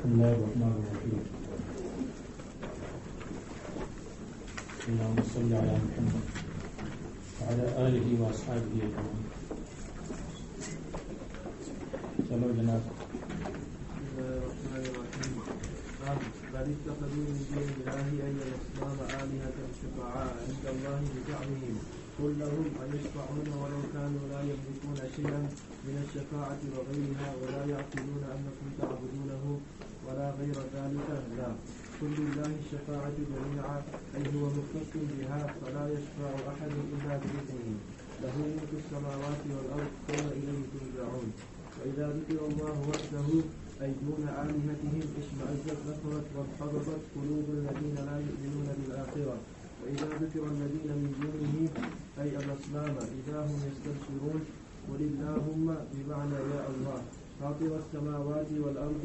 بسم الله الرحمن الرحيم. اللهم صل على محمد وعلى آله وأصحابه أجمعين. چلو جناب. بل اتخذوا من دون الله أي الأصنام آلهة شفعاء عند الله بزعمهم قل لهم أن يشفعون ولو كانوا لا يملكون شيئا من الشفاعة وغيرها ولا يعقلون أنكم تعبدونه ولا غير ذلك لا. قل لله الشفاعة جميعا أي هو مختص بها فلا يشفع أحد إلا بإذنه له ملك السماوات والأرض ثم إليه ترجعون. وإذا ذكر الله وحده أي دون آلهتهم اشمئزت نفرت وانقبضت قلوب الذين لا يؤمنون بالآخرة. وإذا ذكر الذين من دونه أي الأصنام إذا هم يستبشرون. قل اللهم بمعنى يا الله فاطر السماوات والأرض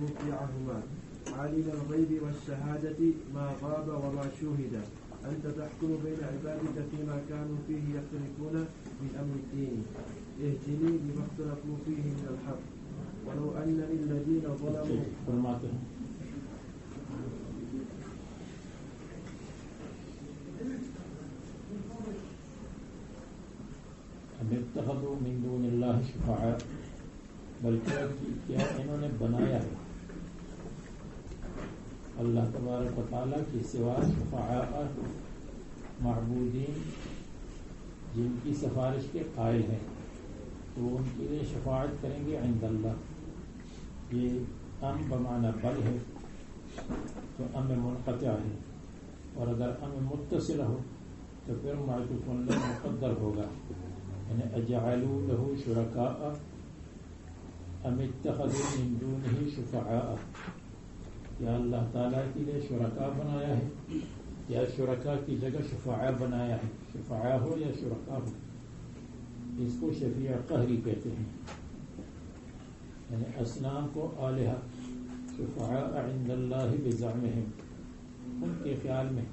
مبدعهما عالم الغيب والشهادة ما غاب وما شوهد أنت تحكم بين عبادك فيما كانوا فيه يختلفون من أمر الدين اهدني لما اختلفوا فيه من الحق ولو أن للذين ظلموا اتخذوا من دون اللہ شفعاء بلکہ کیا انہوں نے بنایا ہے اللہ تبارک و تعالیٰ کی سوا شفعاء معبودین جن کی سفارش کے قائل ہیں تو ان کے لیے شفاعت کریں گے عند اللہ. یہ ام بمعنی بل ہے تو ام منقطع ہے اور اگر ام متصل ہو تو پھر معطوف علیہ مقدر ہوگا یعنی اجعلوا له شرکاء ام اتخذوا من دونه شفعاء. کیا اللہ تعالیٰ کے لیے شرکاء بنایا ہے یا شرکاء کی جگہ شفعاء بنایا ہے. شفعاء ہو یا شرکاء ہو اس کو شفیع قہری کہتے ہیں یعنی اصنام کو آلہہ شفعاء عند اللہ بزعمہم ان کے خیال میں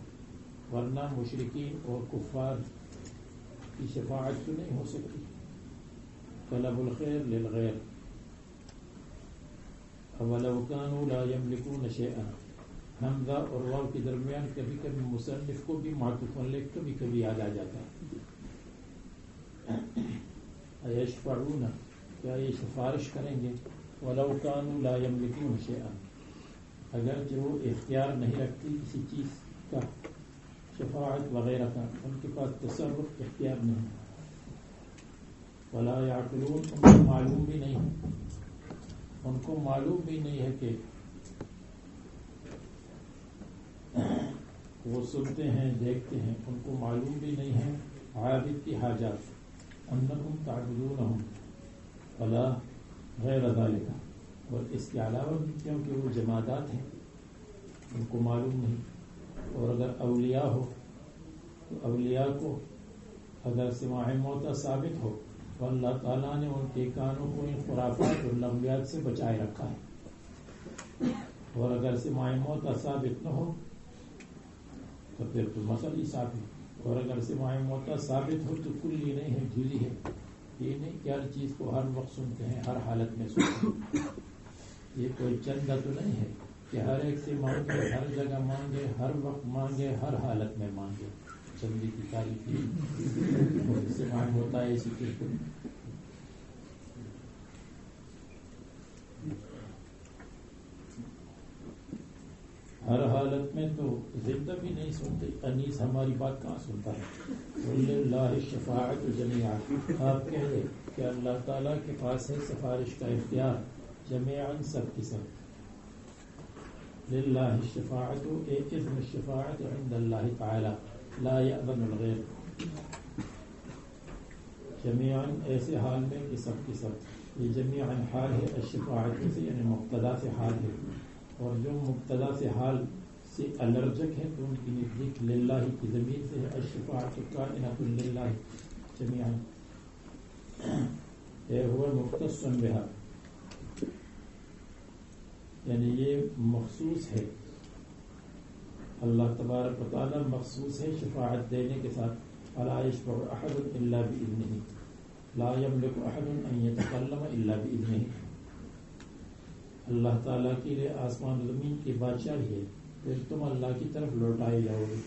ورنہ مشرکین اور کفار کی شفاعت تو نہیں ہو سکتی. طلب الخیر للغیر اولو كانوا لا يملكون شيئا حمزہ اور واو کے درمیان کبھی کبھی مصنف کو بھی معطوف علیہ کبھی کبھی یاد آ جاتا ہے. ایشفعون کیا یہ سفارش کریں گے ولو كانوا لا يملكون شيئا اگرچہ وہ اختیار نہیں رکھتی کسی چیز کا شفاعت وغیرہ کا ان کے پاس تصرف اختیار نہیں. ولا يعقلون ان کو معلوم بھی نہیں ہے کہ وہ سنتے ہیں دیکھتے ہیں ان کو معلوم بھی نہیں ہے عابد کی حاجات انکم تعبدونہم ولا غیر ذالک اور اس کے علاوہ بھی کیونکہ وہ جمادات ہیں ان کو معلوم نہیں. اور اگر اولیاء ہو تو اولیاء کو اگر سماع موتا ثابت ہو تو اللہ تعالیٰ نے ان کے کانوں کو ان خرافات اور لغویات سے بچائے رکھا ہے. اور اگر سماع موتا ثابت نہ ہو تو تو پھر تو مسئلہ ہی ثابت. اور اگر سماع موتا ثابت ہو تو کلی نہیں ہے، جزئی ہے. یہ نہیں کہ ہر چیز کو ہر وقت سنتے ہیں، ہر حالت میں سنتے ہیں. یہ کوئی چندہ تو نہیں ہے کہ ہر ایک سے مانگے، ہر جگہ مانگے، ہر وقت مانگے، ہر حالت میں مانگے. چندے کی تعریف کی سماع ہوتا ہے اسی کے. ہر حالت میں تو زندہ بھی نہیں سنتے. انیس ہماری بات کہاں سنتا ہے؟ للہ الشفاعۃ جمیعا. آپ کہہ دیں کہ اللہ تعالیٰ کے پاس ہے سفارش کا اختیار جمیعا، سب کی سب. للہ الشفاعۃ اذن الشفاعۃ عند اللہ تعالی لا یأذن الغیر. جمیعا ایسے حال میں کہ سب کی سب. یہ جمیعا حال ہے، الشفاعۃ سے یعنی مبتدا سے حال ہے. اور جو مبتدا سے حال سے الرجک ہے تو ان کی نزدیک للہ کی ضمیر سے ہے. الشفاعۃ کائنۃ للہ جمیعا هو مختص بها، یعنی یہ مخصوص ہے. اللہ تبارک و تعالی مخصوص ہے شفاعت دینے کے ساتھ. لا یشفع احد الا باذنہ، لا یملک احد ان یتکلم الا باذنہ. اللہ تعالیٰ کے لیے آسمان و زمین کی بادشاہی ہے، پھر تم اللہ کی طرف لوٹائے جاؤ گے.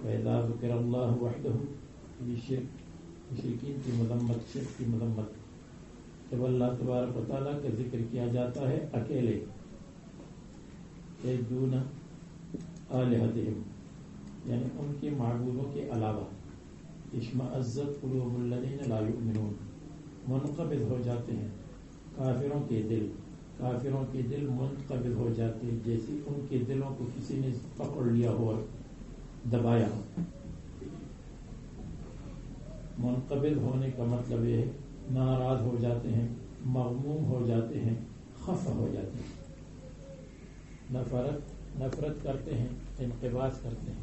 وَإِذَا ذُكِرَ اللَّهُ وَحْدَهُ، یہ مشرکین کی مذمت، شرک کی مذمت. جب اللہ تبارک و تعالیٰ کا ذکر کیا جاتا ہے اکیلے، دون آلہتہم، یعنی ان کے معبودوں کے علاوہ، اشمئزت قلوب الذین لا یؤمنون، منقبض ہو جاتے ہیں کافروں کے دل. کافروں کے دل منقبض ہو جاتے ہیں جیسے ان کے دلوں کو کسی نے پکڑ لیا ہو اور دبایا ہو. منقبض ہونے کا مطلب یہ ہے ناراض ہو جاتے ہیں، مغموم ہو جاتے ہیں، خفا ہو جاتے ہیں. نفرت کرتے ہیں، انقباض کرتے ہیں.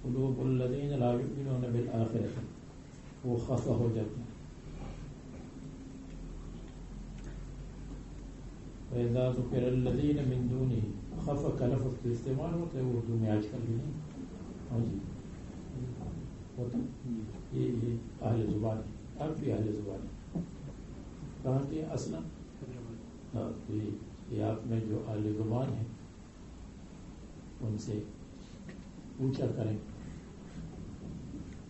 قلوب الذین لا یؤمنون بالآخرۃ، وہ خفا ہو جاتے ہیں. وَإِذَا ذُكِرَ الَّذِينَ مِن دُونِهِ، خفا کا لفظ کے استعمال ہوتا ہے اردو میں آج کل بھی نہیں. ہاں جی ہوتا. یہ اہل زبان ہے، اب بھی اہل زبان ہے. کہاں کے اصلا یہ آپ میں جو اہل زبان ہیں ان سے پوچھا کریں.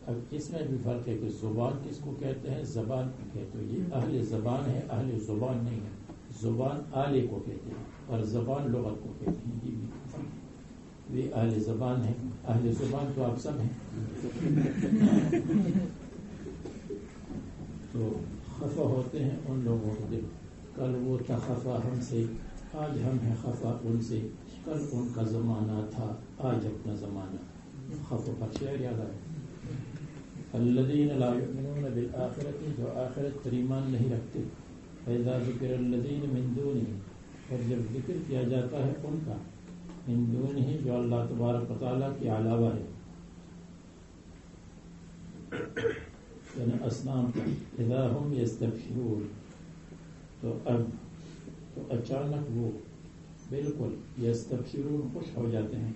اب اس میں بھی فرق ہے کہ زبان کس کو کہتے ہیں، زبان کو کہتے ہیں. یہ اہل زبان ہے، اہل زبان نہیں ہے. زبان آلے کو کہتے ہیں اور زبان لغت کو کہتے ہیں. یہ بھی وہ اہل زبان ہے. اہل زبان تو آپ سب ہیں. تو خفا ہوتے ہیں ان لوگوں کو دل. کل وہ تھا خفا ہم سے، آج ہم ہیں خفا ان سے. کل ان کا زمانہ تھا، آج اپنا زمانہ. خفا پر شعر یاد آئے. الذین لا یؤمنون بالآخرۃ، جو آخرت پر ایمان نہیں رکھتے. فَإِذَا ذُكِرَ الَّذِينَ مِن دُونِهِ، اور جب ذکر کیا جاتا ہے ان کا، من دونہ جو اللہ تبارک و تعالیٰ کے علاوہ ہے، یعنی اصنام کا. اذا هم یستبشرون، تو اب تو اچانک وہ بالکل یستبشرون خوش ہو جاتے ہیں.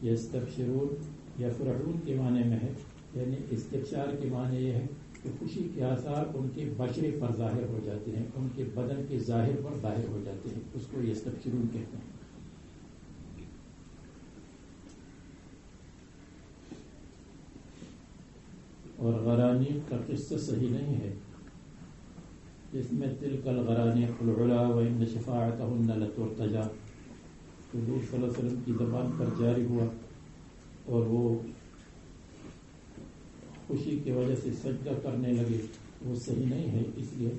یستبشرون یفرحون کے معنی میں ہے، یعنی استبشار کے معنی یہ ہے کہ خوشی کے آثار ان کے بشرے پر ظاہر ہو جاتے ہیں، ان کے بدن کے ظاہر پر ظاہر ہو جاتے ہیں. اس کو یستبشرون کہتے ہیں. اور غرانیق کا قصہ صحیح نہیں ہے، جس میں تلک الغرانیق العلا وان شفاعتهن لترتجى، حضور صلی اللہ علیہ وسلم کی زبان پر جاری ہوا اور وہ خوشی کی وجہ سے سجدہ کرنے لگے. وہ صحیح نہیں ہے. اس لیے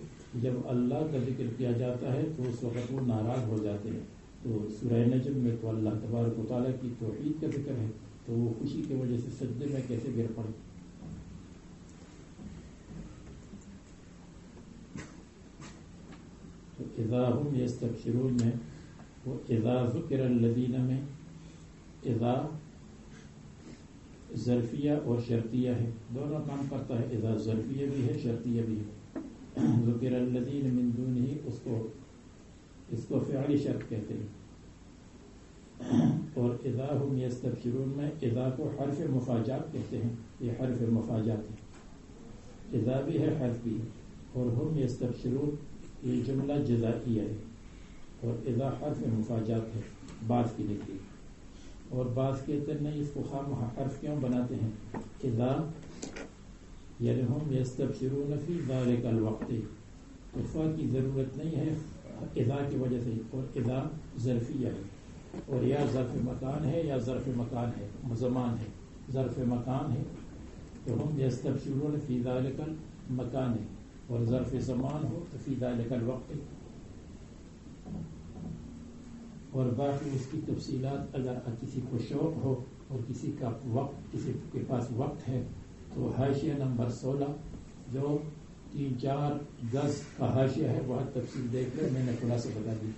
جب اللہ کا ذکر کیا جاتا ہے تو اس وقت وہ ناراض ہو جاتے ہیں. تو سورہ نجم میں تو اللہ تبارک و تعالیٰ کی توحید کا ذکر ہے، تو وہ خوشی کی وجہ سے سجدے میں کیسے گر پڑے. تو اذا هم یستبشرون میں وہ اذا ذکر الذین میں اذا ظرفیہ اور شرطیہ ہے، دونوں کام کرتا ہے. اذا ظرفیہ بھی ہے، شرطیہ بھی ہے. ذکر الذین من دونہ، اس کو فعلی شرط کہتے ہیں. اور اذا ہم یستبشرون میں اذا کو حرف مفاجات کہتے ہیں، یہ حرف مفاجات ہے، اذا بھی ہے حرف بھی ہے، اور ہم یستبشرون یہ جملہ جزائیہ ہے، اور اذا حرف مفاجات ہے بعض کی لکھی، اور بعض کہتے ہیں نہیں اس کو خام حرف کیوں بناتے ہیں، اذا یعنی ہم یستبشرون فی ذالک الوقت، فا کی ضرورت نہیں ہے اذا کی وجہ سے، اور اذا ظرفیہ ہے، اور یا ظرف مکان ہے یا ظرف مکان ہے، زمان ہے، ظرف مکان ہے تو ہم یستبشرون فی ذالک المکان ہے، اور ظرف زمان ہو تو فی ذالک الوقت، اور باقی اس کی تفصیلات اگر کسی کو شوق ہو اور کسی کا وقت، کسی کے پاس وقت ہے تو حاشیہ نمبر 16 جو 3-4 گز کا حاشیہ ہے وہ تفصیل دیکھ لیں، میں نے خلاصہ بتا دی۔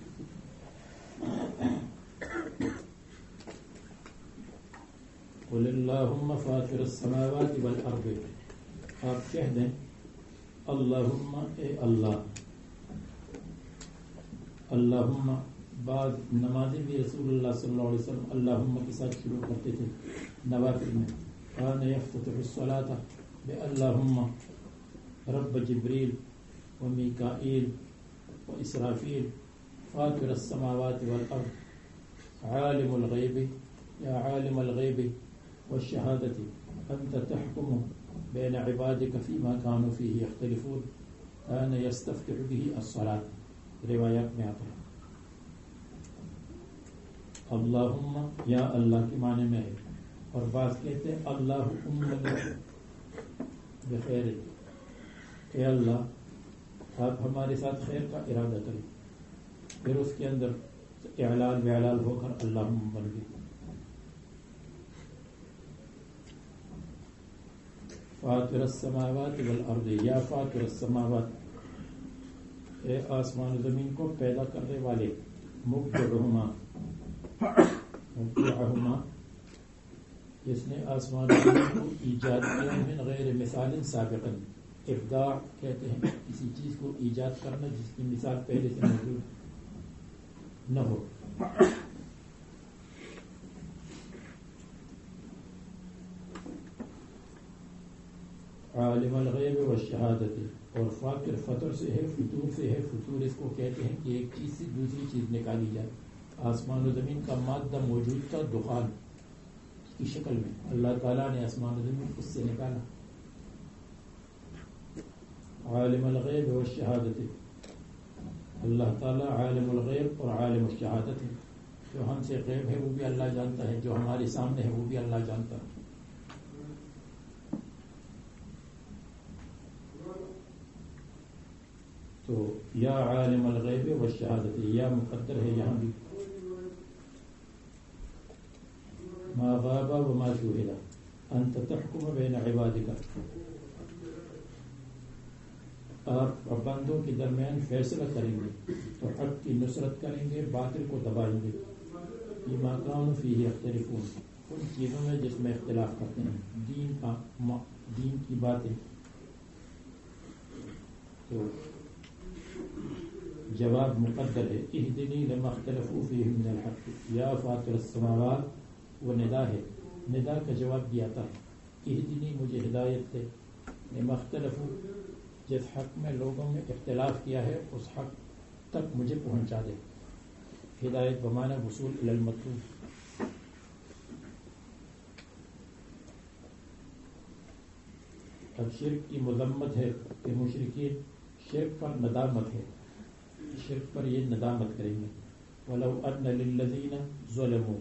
قل اللہم فاطر السماوات والارض، آپ کہہ دیں اللہم اے اللہ، اللہم بعض نمازیں بھی رسول اللہ صلی اللہ علیہ وسلم اللہم کے ساتھ شروع کرتے تھے نوافل میں، کان یفتتح الصلاۃ بِاللہم رب جبریل و میکائیل و اسرافیل فاطر السماوات والارض عالم الغیب یا عالم الغیب والشہادة انت تحکم بین عبادک فیما کانوا فیہ یختلفون کان یستفتح به الصلاۃ، روایات میں آتا ہے۔ اللہم یا اللہ کے معنی میں ہے، اور بعض کہتے ہیں اللہم بخیر، اے اللہ آپ ہمارے ساتھ خیر کا ارادہ کریں، پھر اس کے اندر اعلان وعلال ہو کر اللہم بن گئی۔ فاطر السماوات والارض، یا فاطر السماوات اے آسمان و زمین کو پیدا کرنے والے، مبدعہما جس نے آسمان و زمین کو ایجاد کیا، من غیر مثال سابقا، ابداع کہتے ہیں کسی چیز کو ایجاد کرنا جس کی مثال پہلے سے موجود نہ ہو۔ عالم الغیب والشہادت، اور فاطر فطر سے ہے، فطور سے ہے، فطور اس کو کہتے ہیں کہ ایک چیز سے دوسری چیز نکالی جائے، آسمان و زمین کا مادہ موجود تھا دخان کی شکل میں، اللہ تعالیٰ نے آسمان و زمین اس سے نکالا۔ عالم الغیب والشہادت، اللہ تعالیٰ عالم الغیب اور عالم الشہادت ہے، جو ہم سے غیب ہے وہ بھی اللہ جانتا ہے، جو ہمارے سامنے ہے وہ بھی اللہ جانتا ہے۔ تو یا عالم الغیب والشہادت، یا مقدر ہے یہاں بھی، ما غاب وما شوہد انت تحکم بین عبادک، آپ بندوں کے درمیان فیصلہ کریں گے تو حق کی نصرت کریں گے، باطل کو دبائیں گے، فیما کانوا فیہ یختلفون، ان چیزوں میں جس میں اختلاف کرتے ہیں، دین کی باتیں۔ تو جواب مقدر ہے، اہدنی لما اختلفوا فیہ من الحق، یا فاطر السماوات وہ ندا ہے، ندا کا جواب دیا تھا، اہدنی مجھے ہدایت دے، لما اختلفوا جس حق میں لوگوں میں اختلاف کیا ہے اس حق تک مجھے پہنچا دے، ہدایت بمعنی وصول الی المطلوب۔ اب شرک کی مذمت ہے کہ مشرکین شرک پر ندامت ہے، شرک پر یہ ندامت کریں گے، وَلَوْ أَنَّ لِلَّذِينَ ظَلَمُوا،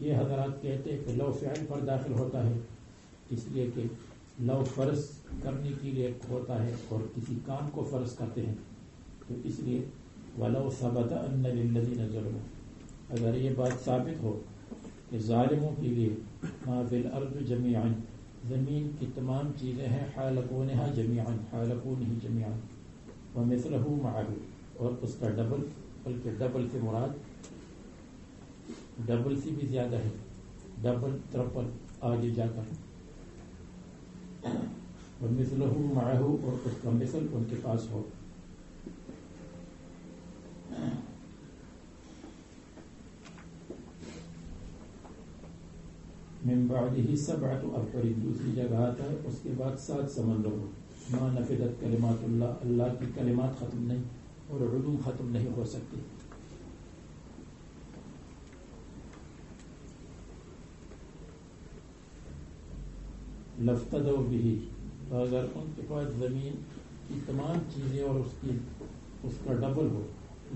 یہ حضرات کہتے ہیں کہ لو فعل پر داخل ہوتا ہے، اس لیے کہ لو فرض کرنے کے لیے ہوتا ہے اور کسی کام کو فرض کرتے ہیں، تو اس لیے وَلَوْ ثَبَتَ أَنَّ لِلَّذِينَ ظَلَمُوا، اگر یہ بات ثابت ہو کہ ظالموں کے لیے مَا فِي الْأَرْضِ جَمِيعًا، زمین کی تمام چیزیں ہیں، حَالَ كُونِهَا جَمِيعًا، حَالَ كُونِهِ جَمِيعًا، وَمِثْلَهُ مَعَهُ، اور اس کا ڈبل، بلکہ ڈبل سے مراد ڈبل سے بھی زیادہ ہے، ڈبل ٹرپل آگے جا کر، وَمِثْلَهُ مَعَهُ، اور اس کا مثل ان کے پاس ہو۔ من بعده سبعۃ ابحر، دوسری جگہ آتا ہے اس کے بعد 7 سمندر ہو. ما نفدت کلمات اللہ، اللہ کی کلمات ختم نہیں اور علوم ختم نہیں ہو سکتی. لفتدوا به، اگر ان کے پاس زمین کی تمام چیزیں اور اس کا ڈبل ہو،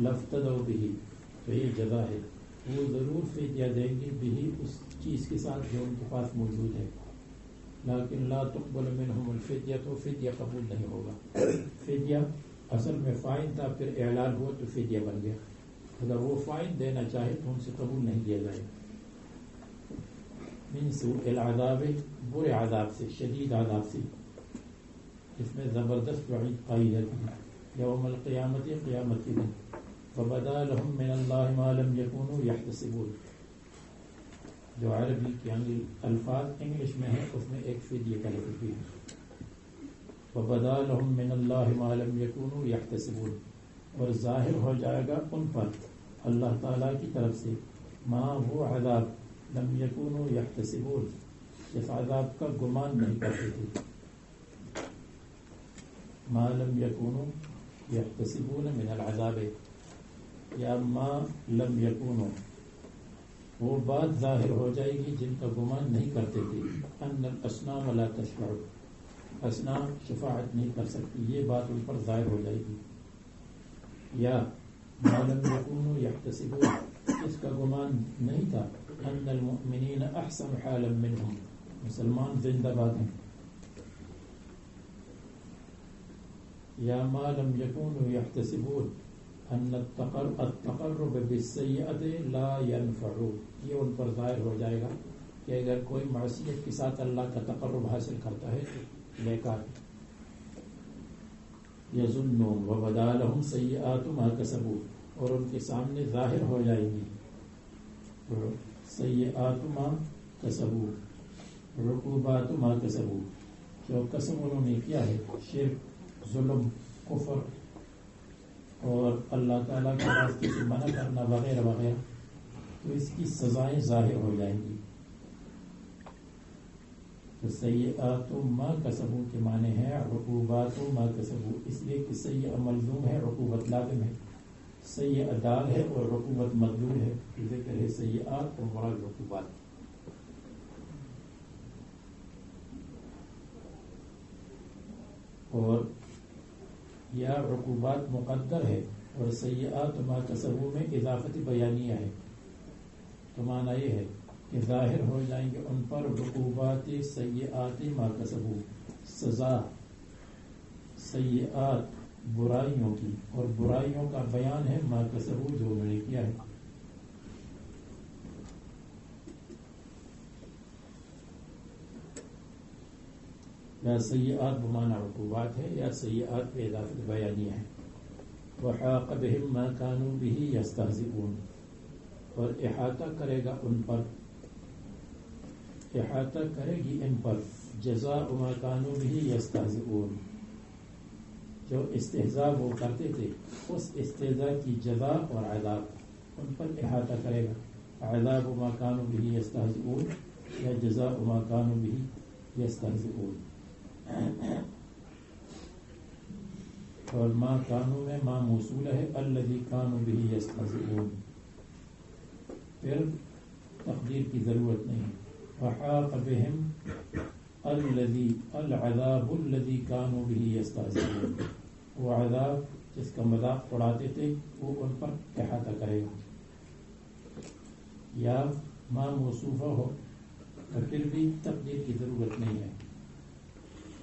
لفتدوا به تو یہ جزا ہے، وہ ضرور فدیہ دیں گے به اس چیز کے ساتھ جو ان کے پاس موجود ہے. لیکن لا تقبل منهم الفدیہ، تو فدیہ قبول نہیں ہوگا. فدیہ اصل میں فائن تھا، پھر اعلان ہوا تو فدیہ بن گیا. اگر وہ فائن دینا چاہے تو ان سے قبول نہیں کیا جائے. من سوء العذاب، برے عذاب سے، شدید عذاب سے، اس میں زبردست وعید پائی جاتی ہے. یوم القیامت، قیامت کے دن. فبدا لهم من اللہ ما لم يكونوا يحتسبون، جو عربی کے الفاظ انگلش میں ہیں اس میں ایک فدیہ کا لفظ بھی ہے. فبدا لهم من اللہ ما لم يكونوا يحتسبون، اور ظاہر ہو جائے گا ان پر اللہ تعالیٰ کی طرف سے ما، وہ عذاب، لم يكونوا يحتسبون، اس عذاب کا گمان نہیں کرتے تھے. ما لم يكونوا يحتسبون من العذاب، یا ما لم يكونوا، وہ بات ظاہر ہو جائے گی جن کا گمان نہیں کرتے تھے. ان الاصنام لا تشفع، اصنام شفاعت نہیں کر سکتی، یہ بات ان پر ظاہر ہو جائے گی. یا ما لم يكونوا يحتسبون، اس کا گمان نہیں تھا. ان المؤمنین احسن حالا منهم، مسلمان زندہ باد ہیں. یا ما لم يكونوا يحتسبون ان التقرب بالسیئۃ لا ينفع، یہ ان پر ظاہر ہو جائے گا کہ اگر کوئی معصیت کے ساتھ اللہ کا تقرب حاصل کرتا ہے تو بیکار. یظنون وبدا لهم سیئات ما کسبوا، اور ان کے سامنے ظاہر ہو جائیں گی سیئات ما کسبوا، عقوبات ما کسبوا، جو کسب انہوں نے کیا ہے، شرک، ظلم، کفر اور اللہ تعالیٰ کے راستے سے منع کرنا وغیرہ وغیرہ، تو اس کی سزائیں ظاہر ہو جائیں گی. تو سیئات ما کسبوا کے معنی ہے عقوبات ما کسبوا، اس لیے کہ سیئہ ملزوم ہے، عقوبت لازم ہے. سیئہ دال ہے اور عقوبت مطلوب ہے، ذکر ہے سیئات اور مراد عقوبات. اور یا عقوبات مقدر ہے اور سیئات ما کسبوا میں اضافت بیانیہ ہے. تو معنی یہ ہے کہ ظاہر ہو جائیں گے ان پر عقوبات سیئات ما کسبوا، سزا سیئات برائیوں کی، اور برائیوں کا بیان ہے ما کسبوا جو انہوں نے کیا ہے. یا سیئات بمعنی عقوبات ہے، یا سیئات پہ اضافت بیانیہ ہے. وحاق بهم ما كانوا به يستهزئون، اور احاطہ کرے گا ان پر، احاطہ کرے گی ان پر جزاء ما كانوا به يستهزئون، جو استہزاء وہ کرتے تھے اس استہزاء کی جزا اور عذاب ان پر احاطہ کرے گا. عذاب ما كانوا به يستهزئون یا جزاء ما كانوا به يستهزئون. اور ما کانو میں ما موصول ہے، الذی کانوا به یستہزئون، پھر تقدیر کی ضرورت نہیں. وحاق بهم الذی العذاب الذی کانوا به یستہزئون، وہ عذاب جس کا مذاق اڑاتے تھے وہ ان پر احاطہ کرے گا. یا ما موصوفہ ہو اور پھر بھی تقدیر کی ضرورت نہیں ہے.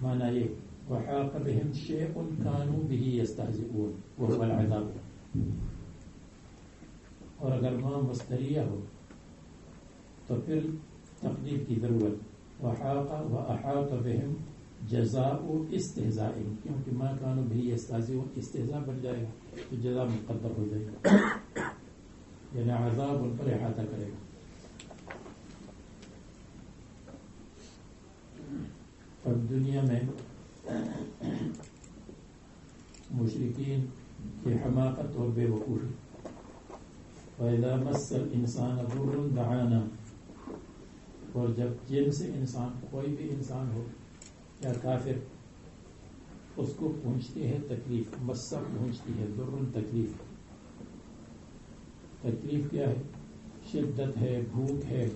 معنی یہ وحاق بهم شیء كانوا به يستهزئون وهو العذاب. اور اگر ما مصدریہ ہو تو پھر تقدیر کی ضرورت، وحاق واحاط بهم جزاء استہزاء، کیونکہ ما كانوا به يستهزئون استہزاء بن جائے گا تو جزاء مقدر ہو جائے گا، یعنی عذاب ان پر احاطہ کرے گا. اب دنیا میں مشرکین کی حماقت اور بے وقوفی. وَإِذَا مَسَّ الْإِنسَانَ ضُرٌّ دَعَانَا، اور جب جن سے انسان کوئی بھی انسان ہو یا کافر اس کو پہنچتی ہے تکلیف، مسّ پہنچتی ہے ضرور تکلیف. تکلیف کیا ہے؟ شدت ہے، بھوک ہے،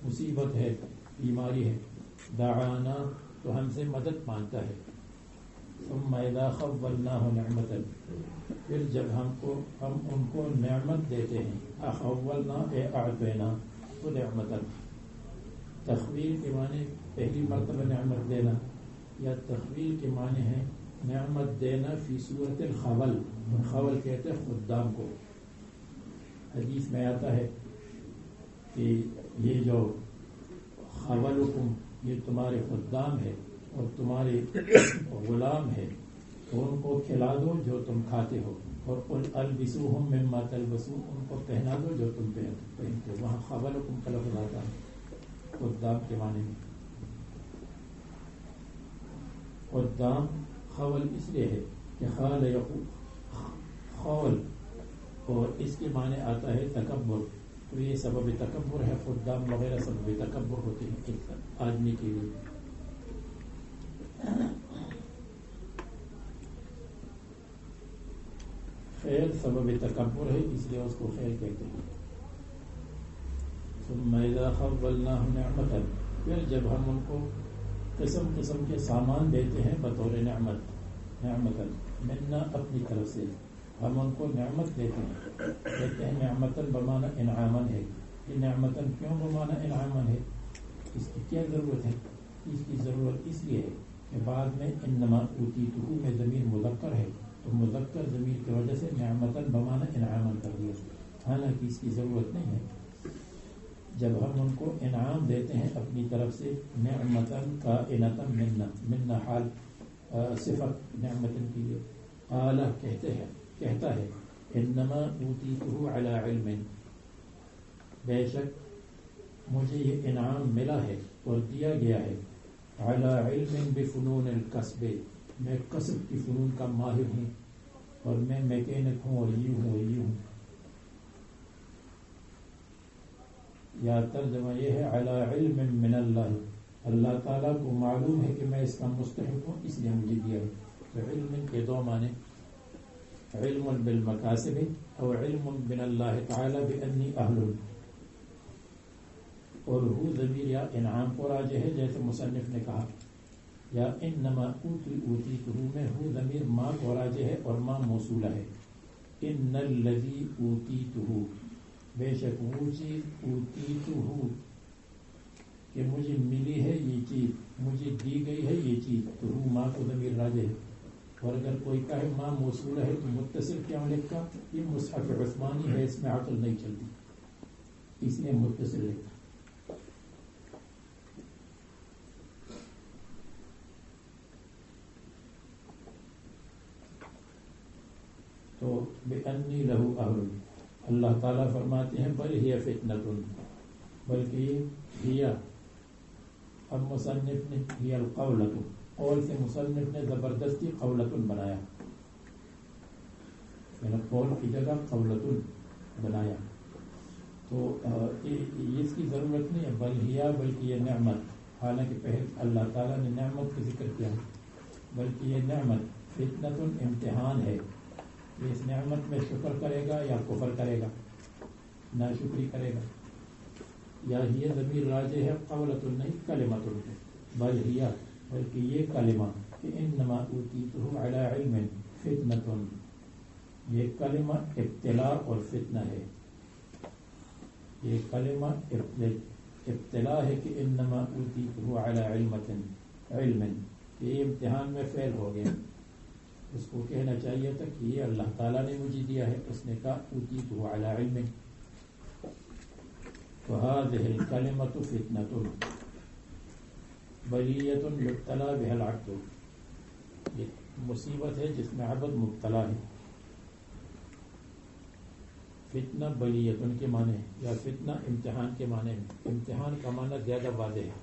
مصیبت ہے، بیماری ہے. دعانا تو ہم سے مدد مانگتا ہے. ثم اذا خولناہ نعمتا، پھر جب ہم ان کو نعمت دیتے ہیں. خولنا اے اعطینا تو نعمتا، تخویل کے معنی پہلی مرتبہ نعمت دینا، یا تخویل کے معنی ہے نعمت دینا فی صورت الخول. خول کہتے ہیں خدام کو. حدیث میں آتا ہے کہ یہ جو خولکم، یہ تمہارے خدام ہے اور تمہارے غلام ہے، تو ان کو کھلا دو جو تم کھاتے ہو، اور البسوہم مما تلبسون، ان کو پہنا دو جو تم پہنتے ہو. وہاں خولکم کا لفظ آتا ہے خدام کے معنی میں. خدام خول اس لیے ہے کہ خال خول، اور اس کے معنی آتا ہے تکبر. تو یہ سبب تکبر ہے. خدام وغیرہ سبب تکبر ہوتے ہیں ایک آدمی کے لیے. خیر سبب تکبر ہے، اس لیے اس کو خیر کہتے ہیں. ثم اذا خولناہ نعمتا، پھر جب ہم ان کو قسم قسم کے سامان دیتے ہیں بطور نعمت. نعمتا منا، اپنی طرف سے ہم ان کو نعمت دیتے ہیں. کہتے ہیں نعمتاً بمعنی انعاماً ہے. یہ نعمتاً کیوں بمعنی انعاماً ہے؟ اس کی کیا ضرورت ہے؟ اس کی ضرورت اس لیے ہے کہ بعد میں انما اوتیتہ میں ضمیر مذکر ہے، تو مذکر ضمیر کی وجہ سے نعمتاً بمعنی انعاماً کر دیا. حالانکہ اس کی ضرورت نہیں ہے. جب ہم ان کو انعام دیتے ہیں اپنی طرف سے، نعمتاً کائنتاً منا، منا حال صفت نعمتاً کی لیے. قال کہتا ہے انما اوتیتہ علی علم، بے شک مجھے یہ انعام ملا ہے اور دیا گیا ہے علی علم بفنون الکسب، میں کسب کی فنون کا ماہر ہوں، اور میں میکینک ہوں، اور یہ ہوں. یا ترجمہ یہ ہے علی علم من اللہ، اللہ تعالیٰ کو معلوم ہے کہ میں اس کا مستحق ہوں، اس لیے مجھے دیا ہے. تو علم کے دو معنی، علم بالمکاسب اور علم من اللہ تعالیٰ بانی اہل. اور ہو ضمیر یا انعام کو راجع ہے، جیسے مصنف نے کہا، یا انما اوتیتہ میں ہو ضمیر ما کو راجع ہے اور ما موصولہ ہے. ان الذی اوتیتہ، بے شک وہ چیز اوتیتہ کہ مجھے ملی ہے یہ چیز، مجھے دی گئی ہے یہ چیز. تو ہو ما کو ضمیر راجع ہے. اور اگر کوئی کہے ما موصولہ ہے تو متصل کیوں لکھا؟ یہ مصحف عثمانی ہے، اس میں عقل نہیں چلتی، اس لیے متصل لکھا. تو بِأَنِّي لَهُ أَهْلٌ، اللہ تعالیٰ فرماتے ہیں بل ہی فتنۃ، بلکہ یہ ہیا، اب مصنف نے ہی القولۃ، قول سے مصنف نے زبردستی قولۃ بنایا، یعنی قول کی جگہ قولۃ بنایا. تو اس کی ضرورت نہیں ہے بل ہیا، بلکہ یہ نعمت، حالانکہ پہلے اللہ تعالیٰ نے نعمت کا ذکر کیا، بلکہ یہ نعمت فتنۃ امتحان ہے. اس نعمت میں شکر کرے گا یا کفر کرے گا، ناشکری کرے گا. یا یہ ضمیر راجع ہے قولۃ نہیں کلمۃ، بل ہیا، بلکہ یہ کلمہ کہ انما اوتیتہ علی علم فتنۃ، یہ کلمہ ابتلاء اور فتنہ ہے. یہ کلمہ ابتلاء ہے کہ انما اوتیتہ علی علم، کہ یہ امتحان میں فیل ہو گیا. اس کو کہنا چاہیے تھا کہ یہ اللہ تعالیٰ نے مجھے دیا ہے، اس نے کہا اوتیتہ علی علم. فهذه الكلمة فتنة بلیۃ یبتلی بها العبد، یہ مصیبت ہے جس میں عبد مبتلا ہے. فتنہ بلیۃ کے معنی ہے، یا فتنہ امتحان کے معنی ہے. امتحان کا معنی زیادہ واضح ہے.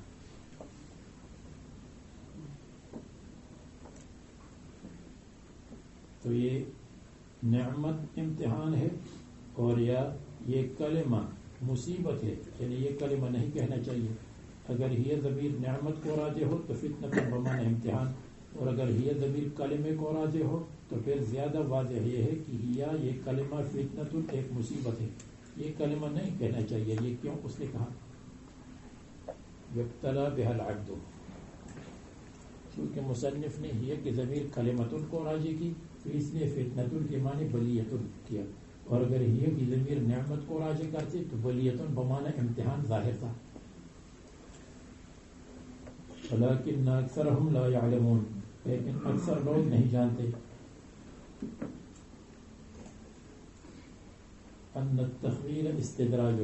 تو یہ نعمت امتحان ہے، اور یا یہ کلمہ مصیبت ہے، یعنی یہ کلمہ نہیں کہنا چاہیے. اگر ہی ضمیر نعمت کو راجع ہو تو فتنۃ بمعنی امتحان، اور اگر ہی ضمیر کلمے کو راجع ہو تو پھر زیادہ واضح یہ ہے کہ یہ کلمہ فتنۃ ایک مصیبت ہے، یہ کلمہ نہیں کہنا چاہیے. یہ کیوں اس نے کہا یبتلا بها العبد، چونکہ مصنف نے یہ کہ ضمیر کلمۃ کو راجع کی تو اس نے فتنۃ کے معنی بلیۃ کیا، اور اگر یہ کہ ضمیر نعمت کو راجع کرتے تو بلیۃ بمعنی امتحان ظاہر تھا. ولكن اکثرهم لا يعلمون، لیکن اکثر لوگ نہیں جانتے. ان التخویر استدراج،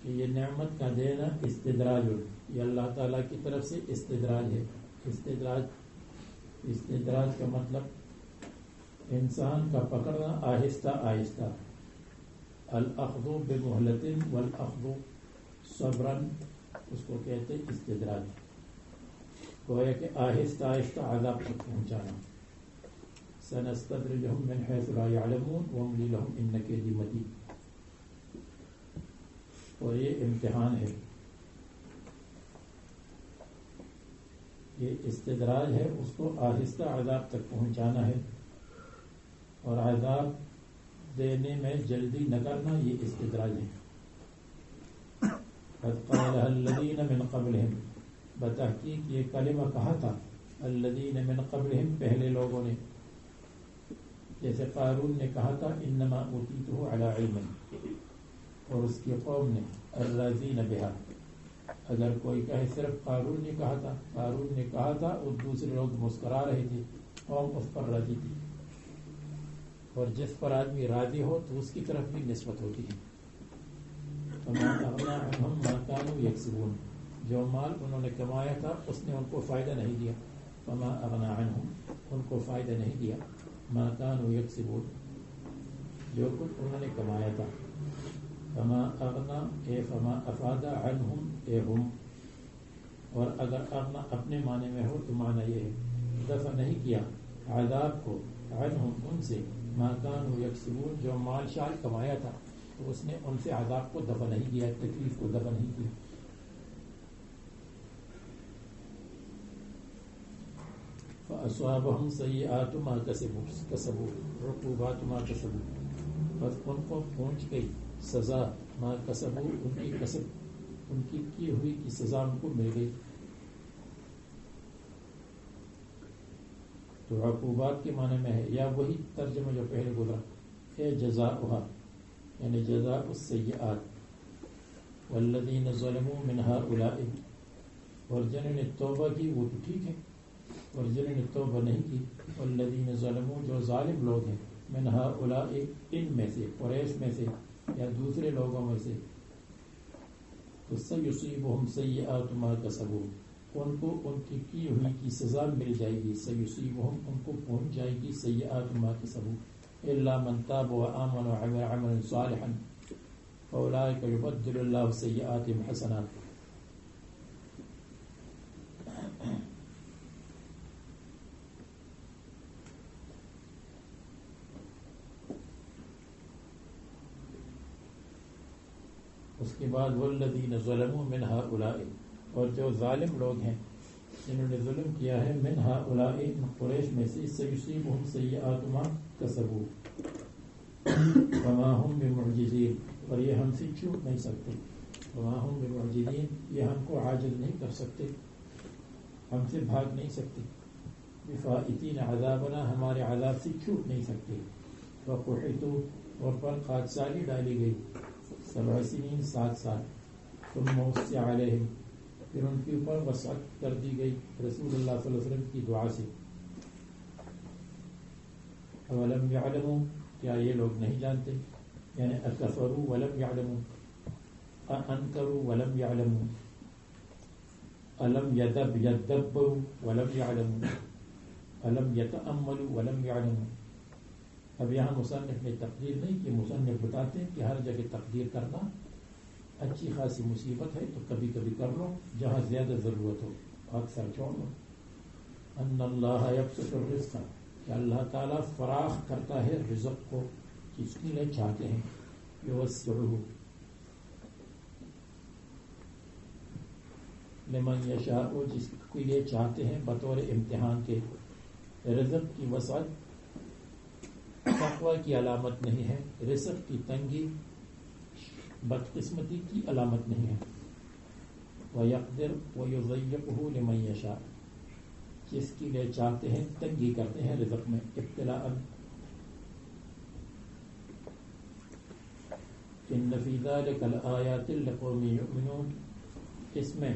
کہ یہ نعمت کا دینا استدراج، یہ اللہ تعالیٰ کی طرف سے استدراج ہے. استدراج کا مطلب انسان کا پکڑنا آہستہ آہستہ. الاخذ بمہلۃ والاخذ صبرا، اس کو کہتے استدراج. گویا کہ آہستہ آہستہ عذاب تک پہنچانا. سنستدرجهم من حيث لا يعلمون واملي لهم ان كيدي متين. اور یہ امتحان ہے، یہ استدراج ہے، اس کو آہستہ عذاب تک پہنچانا ہے، اور عذاب دینے میں جلدی نہ کرنا یہ استدراج ہے. قد قالها الذين من قبلهم، بتحقیق یہ کلمہ کہا تھا الذین من قبلہم، پہلے لوگوں نے. جیسے قارون نے کہا تھا انما اوتیتہ علی علم، اور اس کی قوم نے الرازین بہا. اگر کوئی کہے صرف قارون نے کہا تھا، قارون نے کہا تھا اور دوسرے لوگ مسکرا رہے تھے، قوم اس پر راضی تھی. اور جس پر آدمی راضی ہو تو اس کی طرف بھی نسبت ہوتی ہے. فما اغنی عنہم ما کانوا یکسبون، جو مال انہوں نے کمایا تھا اس نے ان کو فائدہ نہیں دیا. فما اغنی عنہم، ان کو فائدہ نہیں دیا. ما کانوا یکسبون، جو کچھ انہوں نے کمایا تھا. فما اغنی اے فما افاد عنہم اے ہم، اور اگر اغنی اپنے معنی میں ہو تو معنی یہ ہے دفع نہیں کیا عذاب کو عنہم ان سے، ما کانوا یکسبون جو مال شال کمایا تھا تو اس نے ان سے عذاب کو دفع نہیں کیا، تکلیف کو دفع نہیں کیا. فأصابهم سیئات ما کسبوا عقوبات ما کسبوا، بس ان کو پہنچ گئی سزا ما کسبوا، ان کی کسب، ان کی ہوئی کی سزا ان کو مل گئی. تو عقوبات کے معنی میں ہے، یا وہی ترجمہ جو پہلے گزرا اے جزاؤها، یعنی جزاء السیئات. والذین ظلموا من هؤلاء، اور جنہوں نے توبہ کی وہ تو ٹھیک ہے، اور جنہوں نے توبہ نہیں کی والذین ظلموا جو ظالم لوگ ہیں من هؤلاء ان میں سے، قریش میں سے یا دوسرے لوگوں میں سے، تو سیصیبهم سیئات ما کسبوا، ان کو ان کی ہوئی کی سزا مل جائے گی. سیصیبهم ان کو پہنچ جائے گی سیئات ما کسبوا الا من تاب وآمن وعمل عملا صالحا فاولئک یبدل اللہ سیئاتهم حسنات. اس کے بعد والذین ظلموا من هؤلاء، اور جو ظالم لوگ ہیں جنہوں نے ظلم کیا ہے من هؤلاء قریش میں سے، سیصیبهم سیئات ما کسبوا وما هم بمعجزین، اور یہ ہم سے چھوٹ نہیں سکتے. وما هم بمعجزین، یہ ہم کو عاجز نہیں کر سکتے، ہم سے بھاگ نہیں سکتے. بفائتین عذابنا، ہمارے عذاب سے چھوٹ نہیں سکتے. وقحطوا، اور پر خاکساری ڈالی گئی 7 سنین 7 سال. ثم وسع علیہم، پھر ان کے اوپر وسعت کر دی گئی رسول اللہ صلی اللہ علیہ وسلم کی دعا سے. اولم یعلموا، کیا یہ لوگ نہیں جانتے، یعنی اکفروا ولم یعلموا، انکروا ولم یعلموا، الم یدبروا ولم یعلموا، الم یتأملوا ولم یعلموا. اب یہاں مصنف نے تقدیر نہیں کی، مصنف بتاتے ہیں کہ ہر جگہ تقدیر کرنا اچھی خاصی مصیبت ہے، تو کبھی کبھی کر لو، جہاں زیادہ ضرورت ہو اکثر چھوڑ لو. ان اللہ یبسط الرزق، کہ اللہ تعالیٰ فراخ کرتا ہے رزق کو جس کے لیے چاہتے ہیں. یوسعہ، لمن یشاء جس کو یہ چاہتے ہیں بطور امتحان کے. رزق کی وسعت تقوی کی علامت نہیں ہے، رزق کی تنگی بدقسمتی کی علامت نہیں ہے. وَيَقْدِرْ وَيُضَيِّقُهُ لِمَنْ يَشَاءُ جس کے لیے چاہتے ہیں تنگی کرتے ہیں رزق میں ابتلاء. إِنَّ فِي ذَلِكَ لَآيَاتٍ لِقَوْمٍ يُؤْمِنُونَ اس میں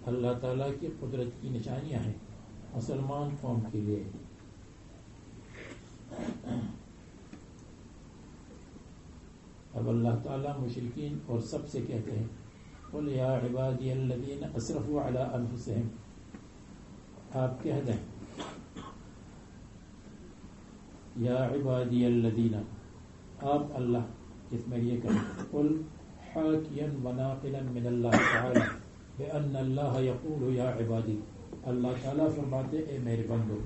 اللہ تعالیٰ کی قدرت کی نشانیاں ہیں مسلمان قوم کے لیے. اب اللہ تعالیٰ مشرکین اور سب سے کہتے ہیں قُلْ يَا عِبَادِيَ الَّذِينَ أَسْرَفُوا عَلَىٰ أَنفُسِهِمْ آپ کہہ دیں یا عبادی الذین آپ اللہ اس میں یہ کہیں قل حاکیا وناقلا من اللہ تعالی بأن اللہ یقول یا عبادی. اللہ تعالیٰ فرماتے اے میرے بندو.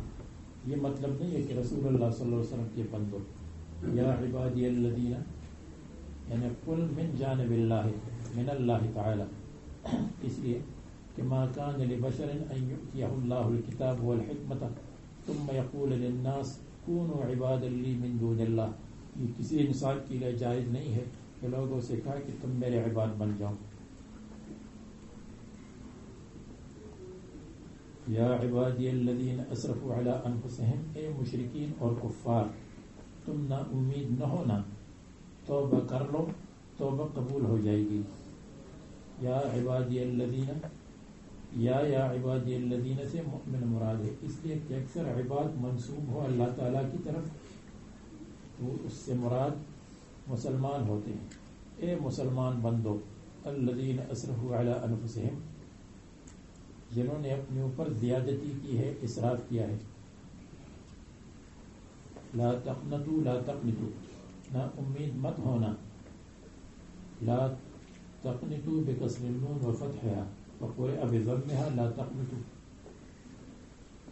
یہ مطلب نہیں ہے کہ رسول اللہ صلی اللہ علیہ وسلم کے بندو یا عبادی الذین یعنی قل من جانب اللہ من اللہ تعالی اس لیے کہ ما کان لبشر ان یؤتیہ اللہ الکتاب والحکمت ثم یقول للناس کونوا عبادا لی من دون اللہ. یہ کسی انسان کے لیے جائز نہیں ہے کہ لوگوں سے کہا کہ تم میرے عباد بن جاؤ. یا عبادی الذین اسرفوا علی انفسہم اے مشرکین اور کفار تم نا امید نہ ہونا، توبہ کر لو توبہ قبول ہو جائے گی. یا عبادی الذین یا عبادی الذین سے مؤمن مراد ہے اس لیے کہ اکثر عباد منسوب ہو اللہ تعالیٰ کی طرف تو اس سے مراد مسلمان ہوتے ہیں. اے مسلمان بندو الذین اسرفوا علی انفسہم جنہوں نے اپنے اوپر زیادتی کی ہے اسراف کیا ہے. لا تقنطوا نا امید مت ہونا. لا تقنطوا بکسر النون وفتحها وقرئ بضمها لا تقنطوا.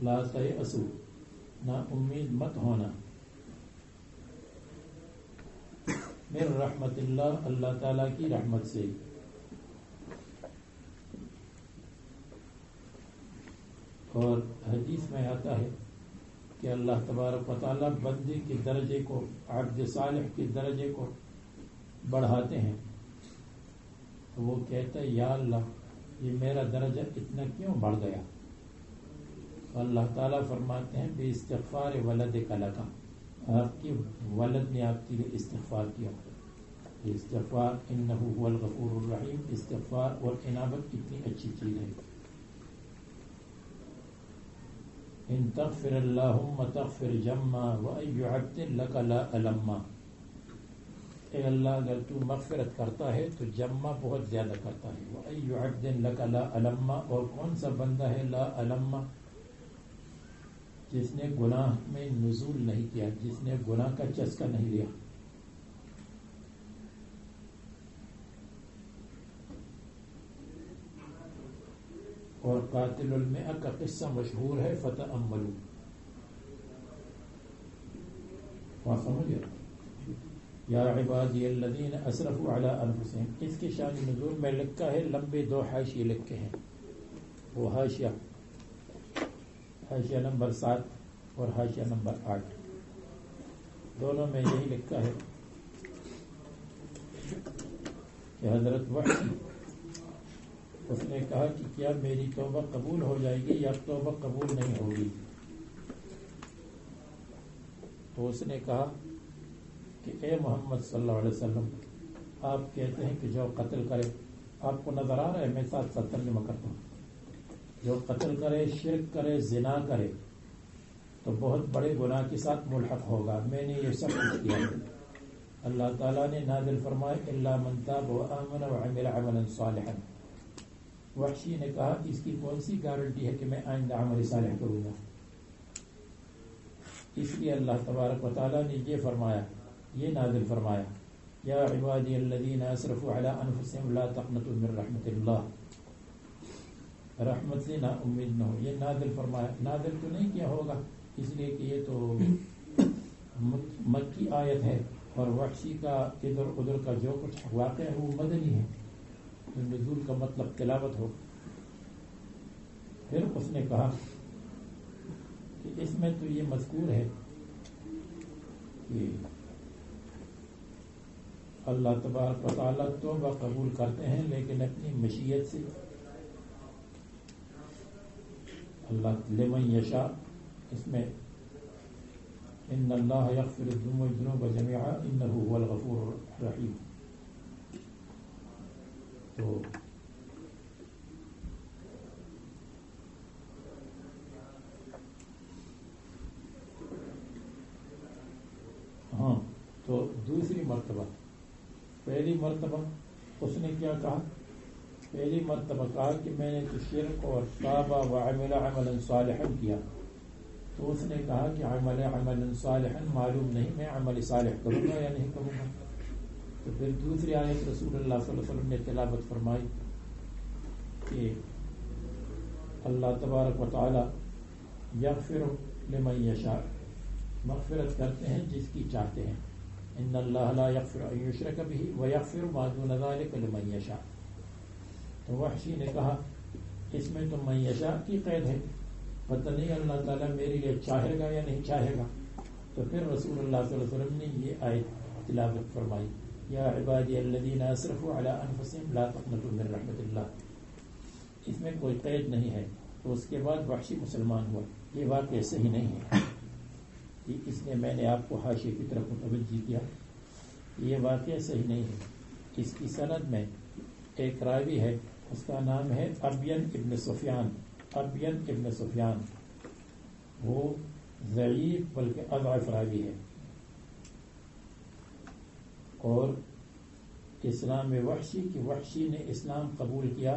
لا تیأسوا نا امید مت ہونا. من رحمت اللہ اللہ تعالیٰ کی رحمت سے. اور حدیث میں آتا ہے کہ اللہ تبارک و تعالیٰ بندے کے درجے کو عبد صالح کے درجے کو بڑھاتے ہیں تو وہ کہتا ہے یا اللہ یہ میرا درجہ اتنا کیوں بڑھ گیا. اللہ تعالیٰ فرماتے ہیں بے استغفار ولدک لک آپ کی ولد نے آپ کے لیے استغفار کیا. استغفار انہ هو الغفور الرحیم. استغفار اور انابت کتنی اچھی چیز ہے. ان تغفر اللہم تغفر جما وای عبد لک لا الما. اے اللہ اگر تو مغفرت کرتا ہے تو جمع بہت زیادہ کرتا ہے. وای عبد لک لا الما اور کون سا بندہ ہے لا الما جس نے گناہ میں نزول نہیں کیا جس نے گناہ کا چسکا نہیں لیا. اور قاتل المئہ کا قصہ مشہور ہے فتأملوا. وہاں سمجھے یا عبادی الذین اسرفوا علی انفسہم اس کی شان نزول میں لکھا ہے لمبے 2 حاشیے لکھے ہیں. وہ حاشیہ نمبر 7 اور حاشیہ نمبر 8 دونوں میں یہی لکھا ہے کہ حضرت وحشی اس نے کہا کہ کیا میری توبہ قبول ہو جائے گی یا توبہ قبول نہیں ہوگی. تو اس نے کہا کہ اے محمد صلی اللہ علیہ وسلم آپ کہتے ہیں کہ جو قتل کرے آپ کو نظر آ رہا ہے میں ساتھ ساتھ ترجمہ کرتا ہوں جو قتل کرے شرک کرے زنا کرے تو بہت بڑے گناہ کے ساتھ ملحق ہوگا. میں نے یہ سب کچھ کیا ہے. اللہ تعالیٰ نے نازل فرمائے الا من تاب وآمن وعمل عملا صالحا. وحشی نے کہا اس کی کون سی گارنٹی ہے کہ میں آئندہ عمل صالح کروں گا. اس لیے اللہ تبارک و تعالیٰ نے یہ فرمایا یہ نازل فرمایا یا عبادی الذین اسرفوا علی انفسہم لا تقنطوا من رحمت اللہ. رحمت سے نا امید نہ ہو. یہ نازل فرمایا. نازل تو نہیں کیا ہوگا اس لیے کہ یہ تو مکی آیت ہے اور وحشی کا ادھر ادھر کا جو کچھ واقع ہے وہ مدنی ہے. نزول کا مطلب تلاوت ہو. پھر اس نے کہا کہ اس میں تو یہ مذکور ہے کہ اللہ تبارک و تعالیٰ توبہ قبول کرتے ہیں لیکن اپنی مشیت سے. اللہ لمن یشاء، اس میں ان اللہ یغفر الذنوب جميعا انہ هو الغفور الرحیم. تو ہاں، تو دوسری مرتبہ، پہلی مرتبہ اس نے کیا کہا؟ پہلی مرتبہ کہا کہ میں نے تو شرک اور تابہ وعمل عملا صالحا کیا. تو اس نے کہا کہ عملا صالحا معلوم نہیں، میں عمل صالح کروں گا یا نہیں کروں گا. تو پھر دوسری آیت رسول اللہ صلی اللہ علیہ وسلم نے تلاوت فرمائی کہ اللہ تبارک و تعالی یغفر لمن یشاء، مغفرت کرتے ہیں جس کی چاہتے ہیں. ان اللہ لا یغفر ان یشرک بہ ویغفر ما دون ذلک لمن یشاء. تو وحشی نے کہا اس میں تو من یشاء کی قید ہے، پتہ نہیں اللہ تعالیٰ میرے لیے چاہے گا یا نہیں چاہے گا. تو پھر رسول اللہ صلی اللہ علیہ وسلم نے یہ آیت تلاوت فرمائی، یا عبادی الذین اسرفوا علی انفسہم لا تقنطوا من رحمت اللہ. اس میں کوئی قید نہیں ہے. تو اس کے بعد وحشی مسلمان ہوا. یہ واقعہ صحیح نہیں ہے، اس لیے میں نے آپ کو حاشیے کی طرف متوجہ کیا. یہ واقعہ صحیح نہیں ہے. اس کی سند میں ایک راوی ہے، اس کا نام ہے ابین ابن سفیان. ابین ابن سفیان وہ ضعیف بلکہ اضعف راوی ہے. اور اسلام وحشی کی وحشی نے اسلام قبول کیا،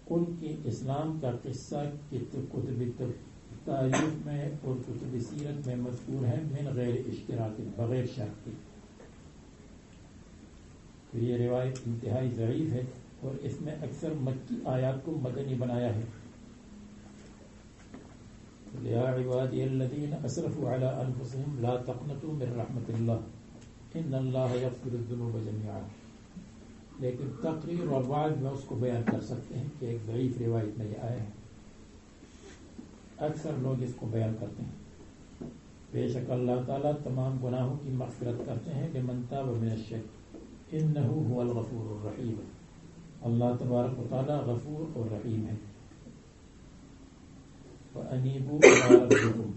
ان کی اسلام کا قصہ کتب تاریخ میں اور کتب سیرت میں مذکور ہے من غیر اشتراک، بغیر شرط کے. تو یہ روایت انتہائی ضعیف ہے اور اس میں اکثر مکی آیات کو مدنی بنایا ہے. یا عبادی الذین اسرفوا علی انفسہم لا تقنطوا من رحمت اللہ ان اللہ یغفر الذنوب جميعا. لیکن تقریر اور بعد میں اس کو بیان کر سکتے ہیں کہ ایک ضعیف روایت میں یہ آیا ہے. اکثر لوگ اس کو بیان کرتے ہیں. بے شک اللہ تعالیٰ تمام گناہوں کی مغفرت کرتے ہیں لمن تاب من الشرک انہ هو الغفور الرحیم. اللہ تبارک و تعالیٰ غفور اور رحیم ہے. وَأَنِيبُوا إِلَىٰ رَبِّكُمْ،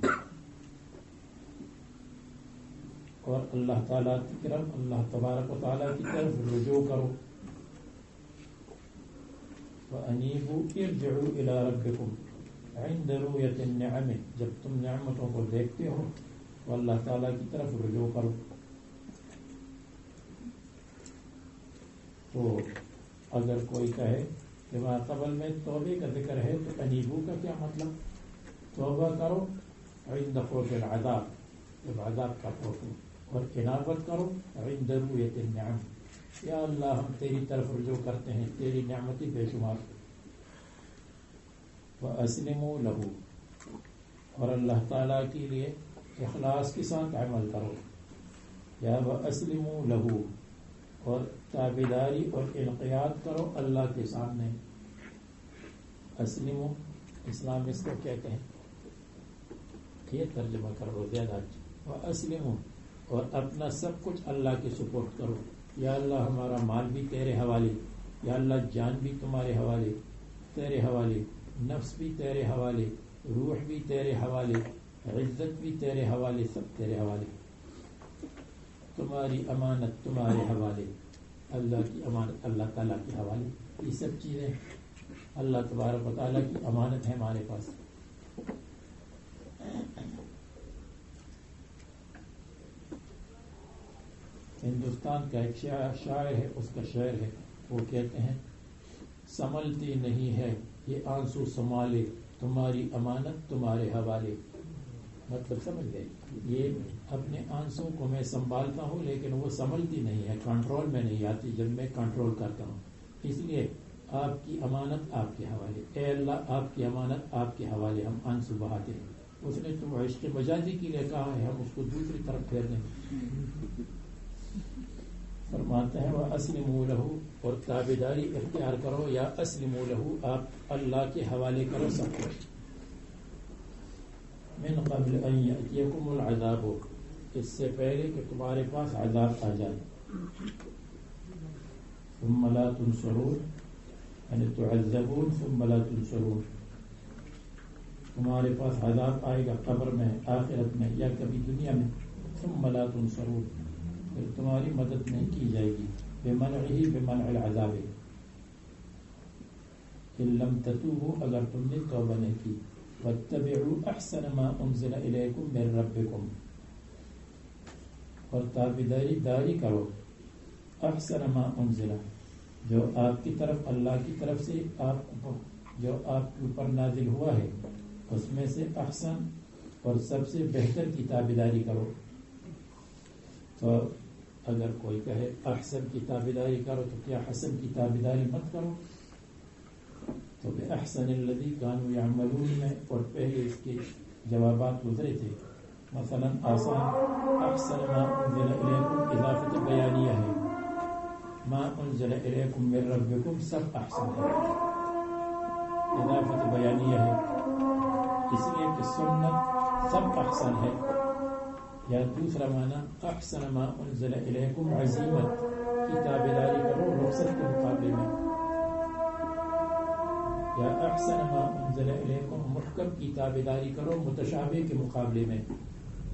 اور اللہ تعالیٰ کی طرف، اللہ تبارک و تعالیٰ کی طرف رجوع کرو. وَأَنِيبُوا ارْجِعُوا إِلَىٰ رَبِّكُمْ عِنْدَ رُؤْيَةِ النِّعَمِ، جب تم نعمتوں کو دیکھتے ہو تو اللہ تعالیٰ کی طرف رجوع کرو. تو اگر کوئی کہے کہ وہاں قبل میں توبے کا ذکر ہے تو انیبو کا کیا مطلب؟ توبہ کرو عند خوف العذاب، جب عذاب کا خوف ہو، اور انابت کرو عند رؤیت النعم، یا اللہ ہم تیری طرف رجوع کرتے ہیں، تیری نعمتی بے شمار. وَأَسْلِمُوا لَهُ، اور اللہ تعالیٰ کے لیے اخلاص کے ساتھ عمل کرو. یا وَأَسْلِمُوا لَهُ، اور تابعداری اور انقیاد کرو اللہ کے سامنے. اسلمو، اسلام اس کو کہتے ہیں، یہ ترجمہ کرو زیادہ. وَأَسْلِمُوا، اور اپنا سب کچھ اللہ کے سپورٹ کرو. یا اللہ ہمارا مال بھی تیرے حوالے، یا اللہ جان بھی تمہارے حوالے، تیرے حوالے، نفس بھی تیرے حوالے، روح بھی تیرے حوالے، عزت بھی تیرے حوالے، سب تیرے حوالے. تمہاری امانت تمہارے حوالے، اللہ کی امانت اللہ تعالیٰ کے حوالے. یہ سب چیزیں اللہ تبارک و تعالیٰ کی امانت ہے ہمارے پاس. ہندوستان کا ایک شاعر ہے، اس کا شعر ہے، وہ کہتے ہیں سنبھلتی نہیں ہے یہ آنسو سنبھالے، تمہاری امانت تمہارے حوالے. مطلب سمجھ گئے؟ یہ اپنے آنسوں کو میں سنبھالتا ہوں لیکن وہ سنبھلتی نہیں ہے، کنٹرول میں نہیں آتی جب میں کنٹرول کرتا ہوں. اس لیے آپ کی امانت آپ کے حوالے، اے اللہ آپ کی امانت آپ کے حوالے، ہم آنسو بہاتے ہیں. اس نے تو عشق مجازی کے لیے کہا ہے، ہم اس کو دوسری طرف پھیر دیں. فرماتے ہیں وَأَسْلِمُوا لَهُ، اور تابعداری اختیار کرو، یا أَسْلِمُوا لَهُ، آپ اللہ کے حوالے کرو سب کچھ، من قبل ان یأتیکم العذاب، اس سے پہلے کہ تمہارے پاس عذاب آ جائے، ثم لا تنصرون، یعنی تعذبون ثم لا تنصرون، تمہارے پاس عذاب آئے گا قبر میں، آخرت میں، یا کبھی دنیا میں، ثم لا تنصرون، پھر تمہاری مدد نہیں کی جائے گی، بمنعہ بمنع العذاب، ان لم تتوبوا، اگر تم نے توبہ نہیں کی، واتبعوا احسن ما انزل الیکم من ربکم، اور تابعداری کرو احسن ما انزل، جو آپ کی طرف اللہ کی طرف سے جو آپ کے اوپر نازل ہوا ہے اس میں سے احسن اور سب سے بہتر کی تابعداری کرو. تو اگر کوئی کہے احسن کی تابعداری کرو تو کیا حسن کی تابعداری مت کرو؟ تو بأحسن الذی کانوا یعملون میں اور پہلے اس کے جوابات گزرے تھے. مثلا آسان احسن ما انزل الیکم اضافت بیانیہ ہے، ما انزل الیکم من ربکم سب احسن ہے، اضافت بیانیہ ہے، اس لیے کہ سنت سب احسن ہے. یا دوسرا معنی احسن ما انزل الیکم عزیمت کی تابعداری کرو رخصت کے مقابلے میں، یا احسن ما انزل الیکم محکم کی تابعداری کرو متشابہ کے مقابلے میں،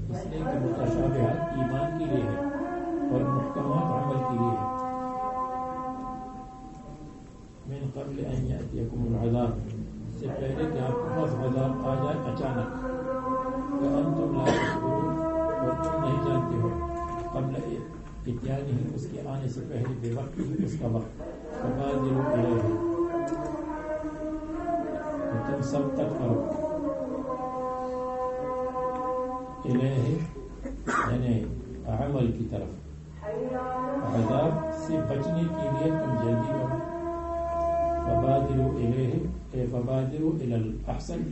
اس لیے کہ متشابہات ایمان کے لیے ہے اور محکمات عمل کے لیے ہے. من قبل ان یأتیکم العذاب، اس سے پہلے کہ آپ کے پاس عذاب آ جائے اچانک، وانتم لا تشعرون، اور تم نہیں جانتے ہو، قبل اتیانہ اس کے آنے سے پہلے، بے وقت ہی اس کا وقت، فبادروا الیہ، اور تم سبقت کرو الیہ یعنی عمل کی طرف، عذاب سے بچنے کے لیے تم جلدی کرو. فبادروا الیہ اے فبادروا الی الاحسن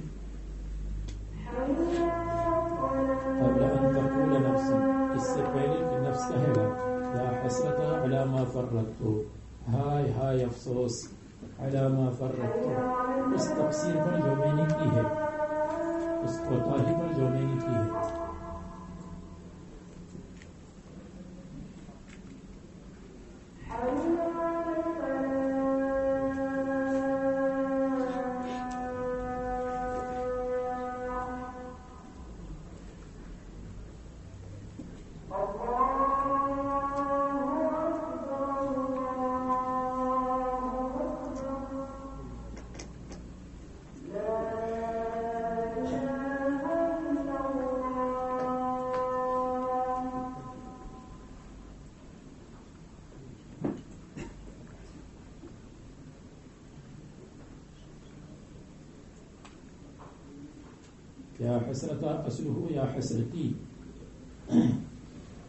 قبل ان تقول نفس، اس سے پہلے کہ نفس کہے گا یا حسرت علی ما فرطت، ہائے ہائے افسوس، علی ما فرطت، اس تقصیر پر جو میں نے کی ہے، اس کوتاہی پر جو میں نے کی ہے. یا حسرتا اصلہ یا حسرتی،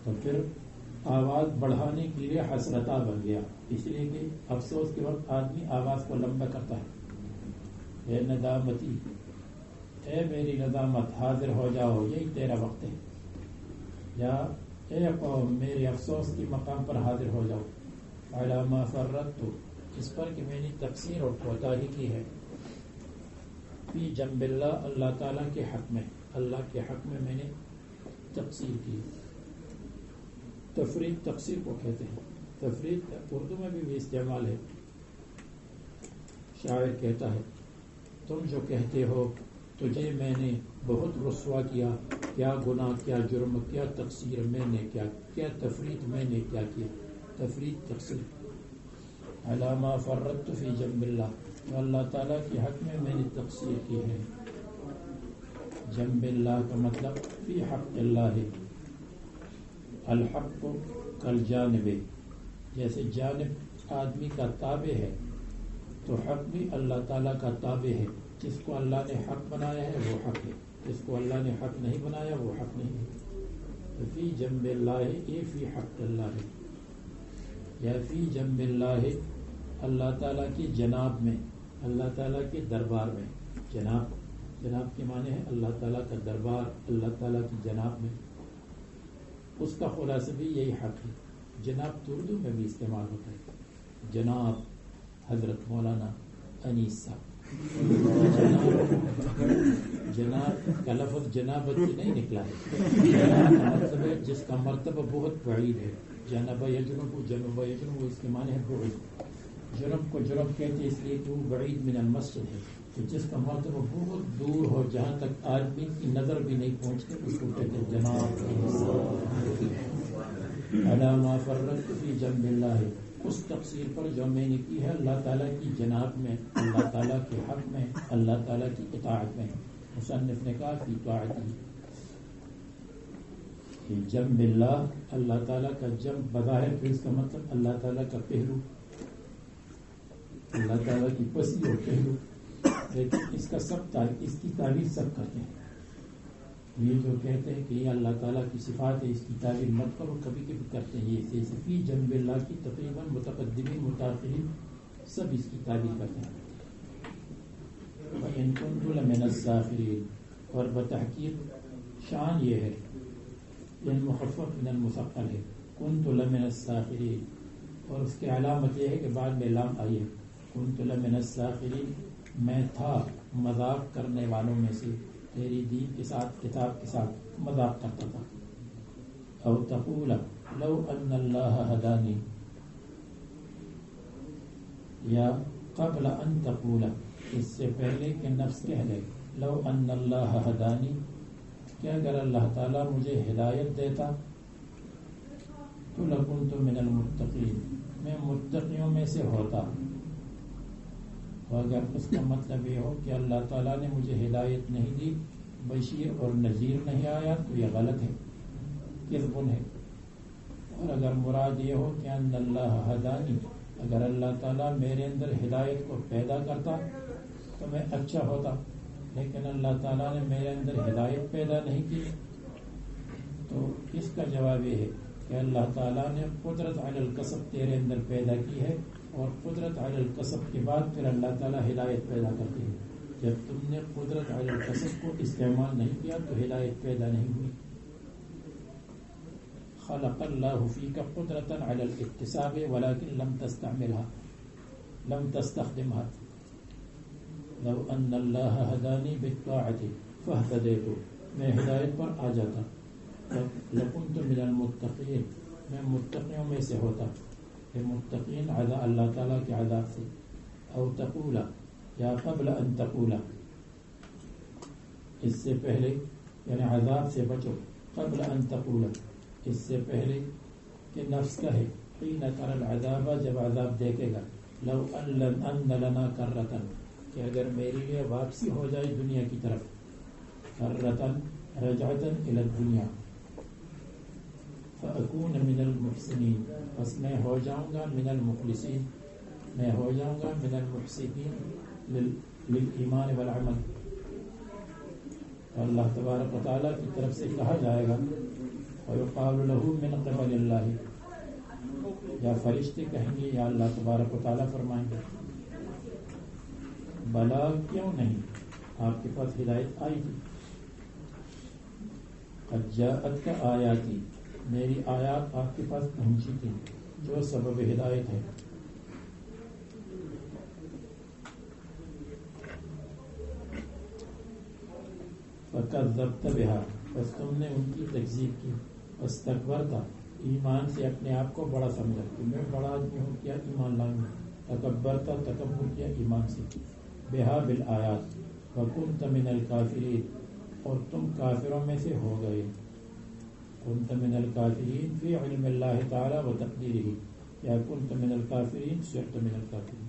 تو پھر آواز بڑھانے کے لیے حسرتا بن گیا، اس لیے کہ افسوس کے وقت آدمی آواز کو لمبا کرتا ہے، اے ندامتی، اے میری ندامت حاضر ہو جاؤ، یہی تیرا وقت ہے، یا اے قوم میرے افسوس کے مقام پر حاضر ہو جاؤ، علی ما فرطت، اس پر کہ میں نے تقصیر اور کوتاہی کی ہے، فی جنب اللہ، اللہ تعالیٰ کے حق میں، اللہ کے حق میں نے تقصیر کی. تفرید تقصیر کو کہتے ہیں، تفرید اردو میں بھی استعمال ہے. شاعر کہتا ہے تم جو کہتے ہو تجھے میں نے بہت رسوا کیا، کیا گناہ، کیا جرم، کیا تقصیر میں نے کیا تفرید میں نے کیا کیا. تفرید تقصیر. علی ما فرطت فی جنب اللہ، اللہ تعالیٰ کے حق میں نے تقصیر کی ہے. جنب اللہ کا مطلب فی حق اللہ ہے. الحق کل جانب، جیسے جانب آدمی کا تابع ہے تو حق بھی اللہ تعالیٰ کا تابع ہے. جس کو اللہ نے حق بنایا ہے وہ حق ہے، جس کو اللہ نے حق نہیں بنایا وہ حق نہیں ہے. فی جنب اللہ، یہ فی حق اللہ ہے، یا فی جنب اللہ، اللہ تعالیٰ کی جناب میں، اللہ تعالیٰ کے دربار میں. جناب کے معنی ہے اللہ تعالیٰ کا دربار، اللہ تعالیٰ کی جناب میں. اس کا خلاصہ بھی یہی حق ہے. جناب تو اردو میں بھی استعمال ہوتا ہے، جناب حضرت مولانا انیس صاحب، جناب کا لفظ جنابت سے نہیں نکلا ہے، جناب کا مطلب ہے جس کا مرتبہ بہت بعید ہے، جنب یجنب، جنب یجنب، اس کے معنی ہے بعید، جنب کو جنب کہتے ہیں اس لیے کہ وہ بعید من المسجد ہے، کہ جس کا مرتبہ بہت دور ہو، جہاں تک آدمی کی نظر بھی نہیں پہنچتے، اس کو کہتے ہیں جناب۔ علی ما فرطت فی جنب اللہ، اس تقصیر پر جو میں نے کی ہے اللہ تعالیٰ کی جناب میں، اللہ تعالیٰ کے حق میں، اللہ تعالیٰ کی اطاعت میں۔ مصنف نے کہا فی طاعتی، جنب اللہ، اللہ تعالیٰ کا جنب بظاہر پھر اس کا مطلب اللہ تعالیٰ کا پہلو، اللہ تعالیٰ کی پسی اور پہلو، لیکن اس کا اس کی تعبیر سب کرتے ہیں۔ یہ جو کہتے ہیں کہ یہ اللہ تعالیٰ کی صفات ہے، اس کی تعبیر مت کرو، کبھی کبھی کرتے ہیں یہ فی جنب اللہ کی تقریباً متقدمین متاخرین سب اس کی تعبیر کرتے ہیں۔ وَإِن كُنتُ لَمِنَ السَّاخِرِينَ، اور بتحقیق شان یہ ہے، یہ مخفف من المثقل ہے، كُنتُ لَمِنَ السَّاخِرِينَ، اور اس کی علامت یہ ہے کہ بعد میں لام آئی ہے، كُنتُ لَمِنَ السَّاخِرِينَ، میں تھا مذاق کرنے والوں میں سے، تیری دین کے ساتھ، کتاب کے ساتھ مذاق کرتا تھا۔ او تقول لو ان اللہ ہدانی، یا قبل ان تقول، اس سے پہلے کہ نفس کہہ لے، لو ان اللہ ہدانی، کہ اگر اللہ تعالیٰ مجھے ہدایت دیتا تو لکنت من المتقین، میں متقیوں میں سے ہوتا۔ اگر اس کا مطلب یہ ہو کہ اللہ تعالیٰ نے مجھے ہدایت نہیں دی، بشیر اور نذیر نہیں آیا، تو یہ غلط ہے، کذب ہے۔ اور اگر مراد یہ ہو کہ ان اللہ ہدانی، اگر اللہ تعالیٰ میرے اندر ہدایت کو پیدا کرتا تو میں اچھا ہوتا، لیکن اللہ تعالیٰ نے میرے اندر ہدایت پیدا نہیں کی، تو اس کا جواب یہ ہے کہ اللہ تعالیٰ نے قدرت علی الکسب تیرے اندر پیدا کی ہے، اور قدرت علی الکسب کے بعد پھر اللہ تعالیٰ ہدایت پیدا کرتی ہے۔ جب تم نے قدرت علی الکسب کو استعمال نہیں کیا تو ہدایت پیدا نہیں ہوئی۔ خلق اللہ فیک قدرتا علی الاکتساب ولکن لم تستعملها، لم تستخدمها۔ لو ان اللہ ہدانی بالطاعۃ فاہتدیت، میں ہدایت پر آ جاتا، لکنت من المتقین، میں متقیوں میں سے ہوتا، کہ متقین اللہ تعالیٰ کے عذاب سے۔ او تقولا، یا قبل ان تقولا، اس سے پہلے، یعنی عذاب سے بچو، قبل ان تقولا، اس سے پہلے کہ نفس کہے، حین تر العذاب، جب عذاب دیکھے گا، لو ان لنا کرتن، کہ اگر میرے لیے واپسی ہو جائے دنیا کی طرف، کرتن رجعتن الی الدنیا، فأکون من المحسنین، پس میں ہو جاؤں گا من المخلصین، میں ہو جاؤں گا من المحسنین للایمان والعمل۔ اللہ تبارک و تعالیٰ کی طرف سے کہا جائے گا، وَيُقَالُ لَهُ مِنْ قِبَلِ اللَّهِ، یا فرشتے کہیں گے، یا اللہ تبارک و تعالیٰ فرمائیں گے، بلا کیوں نہیں، آپ کے پاس ہدایت آئی تھی، قد جاءتک آیاتی، میری آیات آپ کے پاس پہنچی تھی جو سبب ہدایت ہے۔ فکذبت بها، بس تم نے ان کی تکذیب کی، واستکبرت، ایمان سے اپنے آپ کو بڑا سمجھا کہ میں بڑا آدمی ہوں، کیا ایمان لاؤں گا، تکبرت، تکبر کیا ایمان سے، بها بالآیات، وکنت من الکافرین، اور تم کافروں میں سے ہو گئے، کنت من الکافرین فی علم اللہ تعالی و تقدیرہ، یا کنت من الکافرین صرت من الکافرین۔